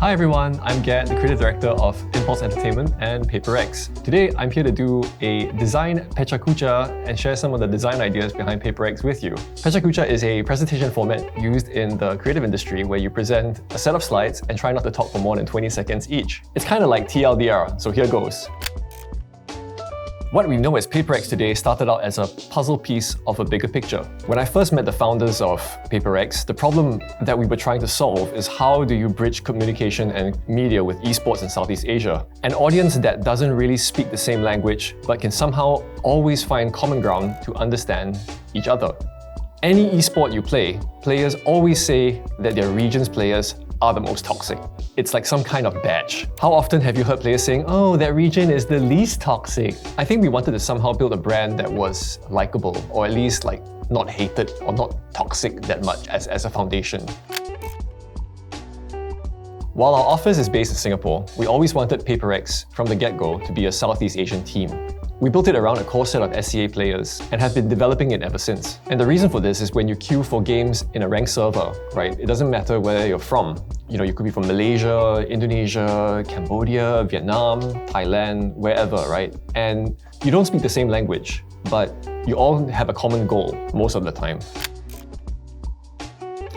Hi everyone, I'm Gad, the Creative Director of Impulse Entertainment and PRX. Today, I'm here to do a Design PechaKucha and share some of the design ideas behind PRX with you. PechaKucha is a presentation format used in the creative industry where you present a set of slides and try not to talk for more than 20 seconds each. It's kind of like TLDR, so here goes. What we know as PRX today started out as a puzzle piece of a bigger picture. When I first met the founders of PRX, the problem that we were trying to solve is how do you bridge communication and media with esports in Southeast Asia? An audience that doesn't really speak the same language, but can somehow always find common ground to understand each other. Any esport you play, players always say that their region's players are the most toxic. It's like some kind of badge. How often have you heard players saying, oh, that region is the least toxic? I think we wanted to somehow build a brand that was likable, or at least like not hated or not toxic that much as a foundation. While our office is based in Singapore, we always wanted PRX from the get-go to be a Southeast Asian team. We built it around a core set of SCA players and have been developing it ever since. And the reason for this is when you queue for games in a ranked server, right? It doesn't matter where you're from. You could be from Malaysia, Indonesia, Cambodia, Vietnam, Thailand, wherever, right? And you don't speak the same language, but you all have a common goal most of the time.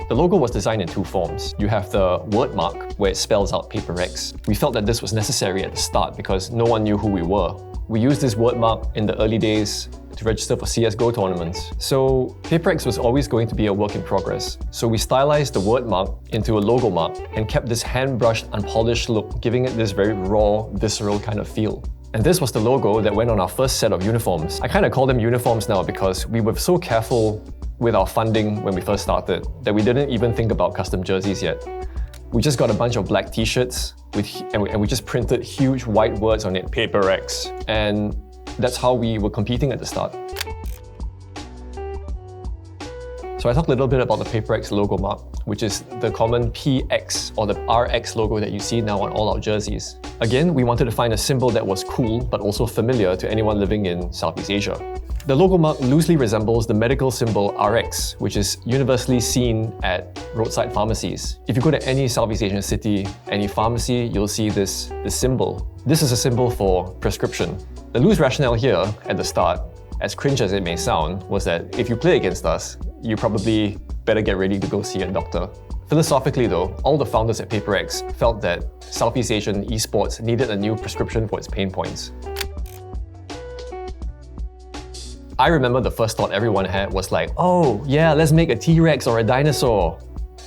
The logo was designed in two forms. You have the word mark, where it spells out PRX. We felt that this was necessary at the start because no one knew who we were. We used this word mark in the early days to register for CSGO tournaments. So PRX was always going to be a work in progress. So we stylized the word mark into a logo mark and kept this hand-brushed, unpolished look, giving it this very raw, visceral kind of feel. And this was the logo that went on our first set of uniforms. I kind of call them uniforms now because we were so careful with our funding when we first started that we didn't even think about custom jerseys yet. We just got a bunch of black t-shirts and we just printed huge white words on it, PRX. And that's how we were competing at the start. So I talked a little bit about the PRX logo mark, which is the common PX or the RX logo that you see now on all our jerseys. Again, we wanted to find a symbol that was cool but also familiar to anyone living in Southeast Asia. The logo mark loosely resembles the medical symbol RX, which is universally seen at roadside pharmacies. If you go to any Southeast Asian city, any pharmacy, you'll see this symbol. This is a symbol for prescription. The loose rationale here at the start, as cringe as it may sound, was that if you play against us, you probably better get ready to go see a doctor. Philosophically though, all the founders at PRX felt that Southeast Asian esports needed a new prescription for its pain points. I remember the first thought everyone had was like, oh yeah, let's make a T-Rex or a dinosaur.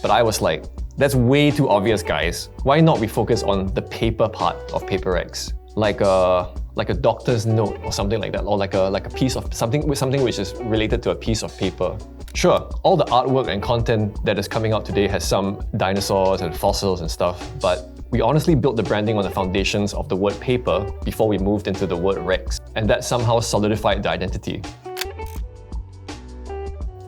But I was like, that's way too obvious, guys. Why not we focus on the paper part of PRX? Like a doctor's note or something like that, or like a piece of something which is related to a piece of paper. Sure, all the artwork and content that is coming out today has some dinosaurs and fossils and stuff, but we honestly built the branding on the foundations of the word paper before we moved into the word Rex, and that somehow solidified the identity.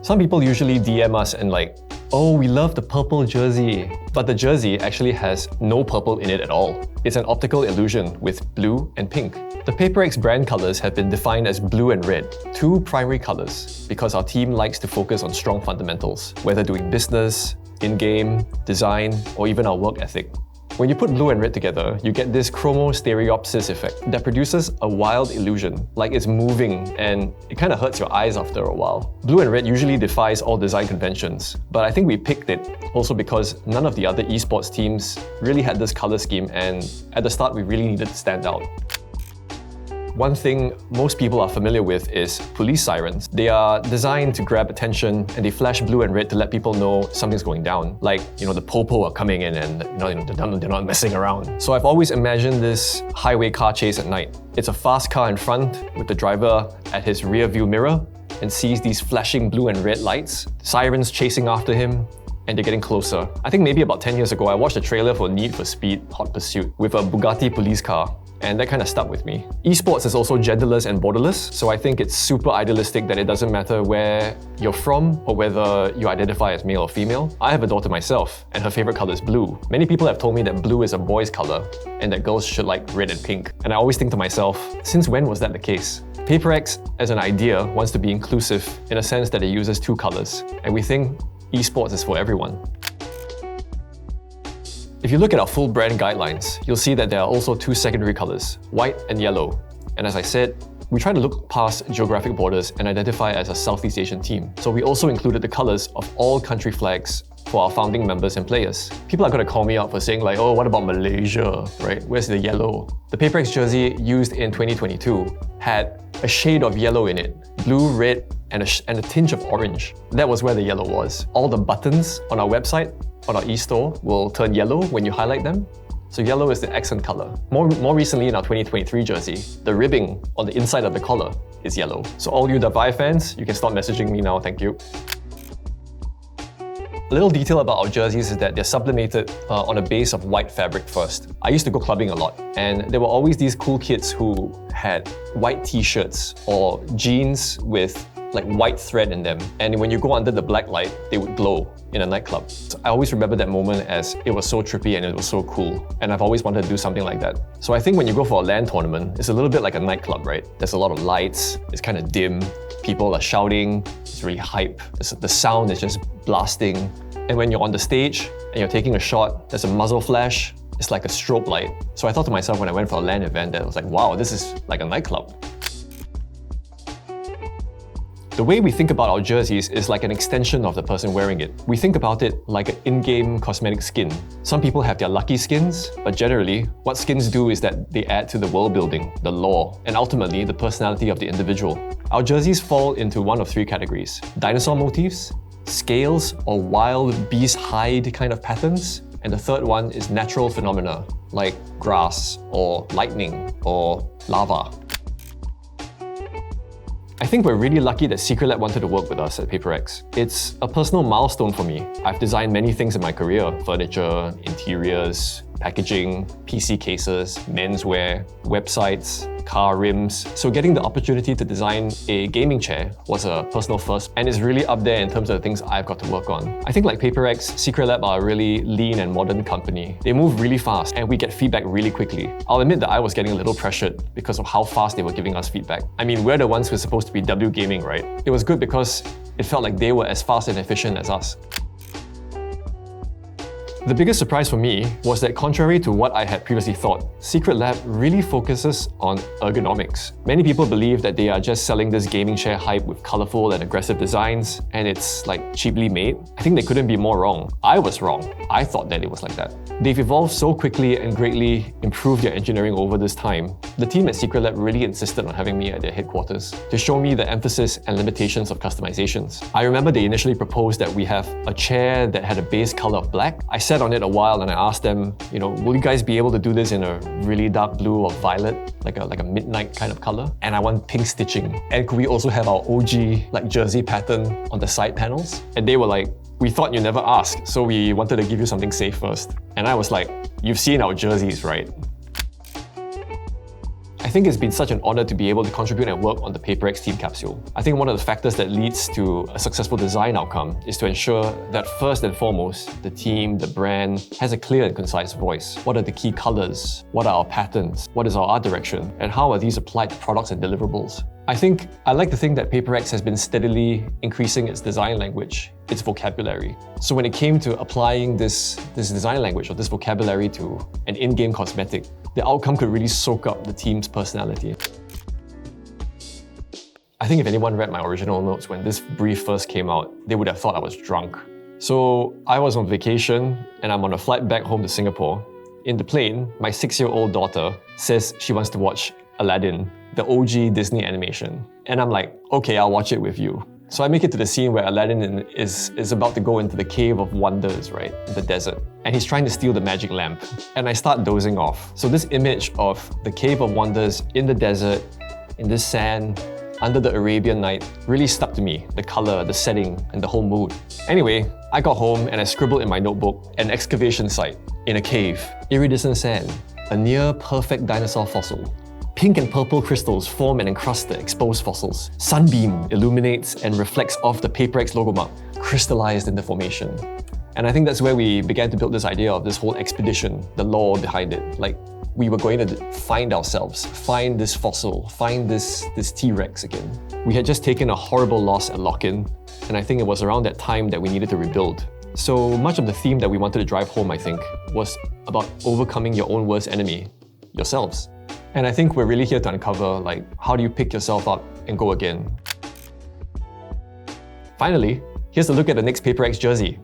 Some people usually DM us and like, oh, we love the purple jersey. But the jersey actually has no purple in it at all. It's an optical illusion with blue and pink. The PRX brand colors have been defined as blue and red, two primary colors, because our team likes to focus on strong fundamentals, whether doing business, in-game, design, or even our work ethic. When you put blue and red together, you get this chromostereopsis effect that produces a wild illusion, like it's moving and it kind of hurts your eyes after a while. Blue and red usually defies all design conventions, but I think we picked it also because none of the other esports teams really had this color scheme, and at the start we really needed to stand out. One thing most people are familiar with is police sirens. They are designed to grab attention and they flash blue and red to let people know something's going down. Like, the popo are coming in and they're not messing around. So I've always imagined this highway car chase at night. It's a fast car in front with the driver at his rear view mirror and sees these flashing blue and red lights, sirens chasing after him, and they're getting closer. I think maybe about 10 years ago, I watched a trailer for Need for Speed Hot Pursuit with a Bugatti police car. And that kind of stuck with me. Esports is also genderless and borderless, so I think it's super idealistic that it doesn't matter where you're from or whether you identify as male or female. I have a daughter myself, and her favorite color is blue. Many people have told me that blue is a boy's color, and that girls should like red and pink. And I always think to myself, since when was that the case? PRX, as an idea, wants to be inclusive in a sense that it uses two colors, and we think esports is for everyone. If you look at our full brand guidelines, you'll see that there are also two secondary colors, white and yellow. And as I said, we try to look past geographic borders and identify as a Southeast Asian team. So we also included the colors of all country flags for our founding members and players. People are going to call me out for saying like, oh, what about Malaysia, right? Where's the yellow? The PaperX jersey used in 2022 had a shade of yellow in it, blue, red, and a tinge of orange. That was where the yellow was. All the buttons on our website, on our e-store, will turn yellow when you highlight them. So yellow is the accent color. More recently in our 2023 jersey, the ribbing on the inside of the collar is yellow. So all you Vi fans, you can stop messaging me now, thank you. A little detail about our jerseys is that they're sublimated on a base of white fabric first. I used to go clubbing a lot, and there were always these cool kids who had white t-shirts or jeans with like white thread in them. And when you go under the black light, they would glow in a nightclub. So I always remember that moment as it was so trippy and it was so cool. And I've always wanted to do something like that. So I think when you go for a LAN tournament, it's a little bit like a nightclub, right? There's a lot of lights, it's kind of dim, people are shouting, it's really hype. The sound is just blasting. And when you're on the stage and you're taking a shot, there's a muzzle flash, it's like a strobe light. So I thought to myself when I went for a LAN event that I was like, wow, this is like a nightclub. The way we think about our jerseys is like an extension of the person wearing it. We think about it like an in-game cosmetic skin. Some people have their lucky skins, but generally, what skins do is that they add to the world building, the lore, and ultimately the personality of the individual. Our jerseys fall into one of three categories: dinosaur motifs, scales or wild beast hide kind of patterns, and the third one is natural phenomena like grass or lightning or lava. I think we're really lucky that Secretlab wanted to work with us at PaperX. It's a personal milestone for me. I've designed many things in my career: furniture, interiors, packaging, PC cases, menswear, websites, car rims. So getting the opportunity to design a gaming chair was a personal first, and it's really up there in terms of the things I've got to work on. I think like PaperX, Secretlab are a really lean and modern company. They move really fast and we get feedback really quickly. I'll admit that I was getting a little pressured because of how fast they were giving us feedback. I mean, we're the ones who are supposed to be WGAMING, right? It was good because it felt like they were as fast and efficient as us. The biggest surprise for me was that contrary to what I had previously thought, Secretlab really focuses on ergonomics. Many people believe that they are just selling this gaming chair hype with colorful and aggressive designs, and it's like cheaply made. I think they couldn't be more wrong. I was wrong. I thought that it was like that. They've evolved so quickly and greatly improved their engineering over this time. The team at Secretlab really insisted on having me at their headquarters to show me the emphasis and limitations of customizations. I remember they initially proposed that we have a chair that had a base color of black. I sat on it a while and I asked them, will you guys be able to do this in a really dark blue or violet, like a midnight kind of color? And I want pink stitching. And could we also have our OG jersey pattern on the side panels? And they were like, we thought you never asked, so we wanted to give you something safe first. And I was like, you've seen our jerseys, right? I think it's been such an honor to be able to contribute and work on the PaperX team capsule. I think one of the factors that leads to a successful design outcome is to ensure that first and foremost, the team, the brand, has a clear and concise voice. What are the key colors? What are our patterns? What is our art direction? And how are these applied to products and deliverables? I like to think that PaperX has been steadily increasing its design language, its vocabulary. So when it came to applying this design language or this vocabulary to an in-game cosmetic, the outcome could really soak up the team's personality. I think if anyone read my original notes when this brief first came out, they would have thought I was drunk. So I was on vacation and I'm on a flight back home to Singapore. In the plane, my 6-year-old daughter says she wants to watch Aladdin, the OG Disney animation. And I'm like, okay, I'll watch it with you. So I make it to the scene where Aladdin is about to go into the Cave of Wonders, right? The desert. And he's trying to steal the magic lamp. And I start dozing off. So this image of the Cave of Wonders in the desert, in this sand, under the Arabian night, really stuck to me. The color, the setting, and the whole mood. Anyway, I got home and I scribbled in my notebook an excavation site in a cave, iridescent sand, a near perfect dinosaur fossil. Pink and purple crystals form and encrust the exposed fossils. Sunbeam illuminates and reflects off the PaperX logo mark, crystallized in the formation. And I think that's where we began to build this idea of this whole expedition, the lore behind it. Like, we were going to find ourselves, find this fossil, find this T-Rex again. We had just taken a horrible loss at lock-in, and I think it was around that time that we needed to rebuild. So much of the theme that we wanted to drive home, I think, was about overcoming your own worst enemy, yourselves. And I think we're really here to uncover, like, how do you pick yourself up and go again? Finally, here's a look at the next PaperX jersey.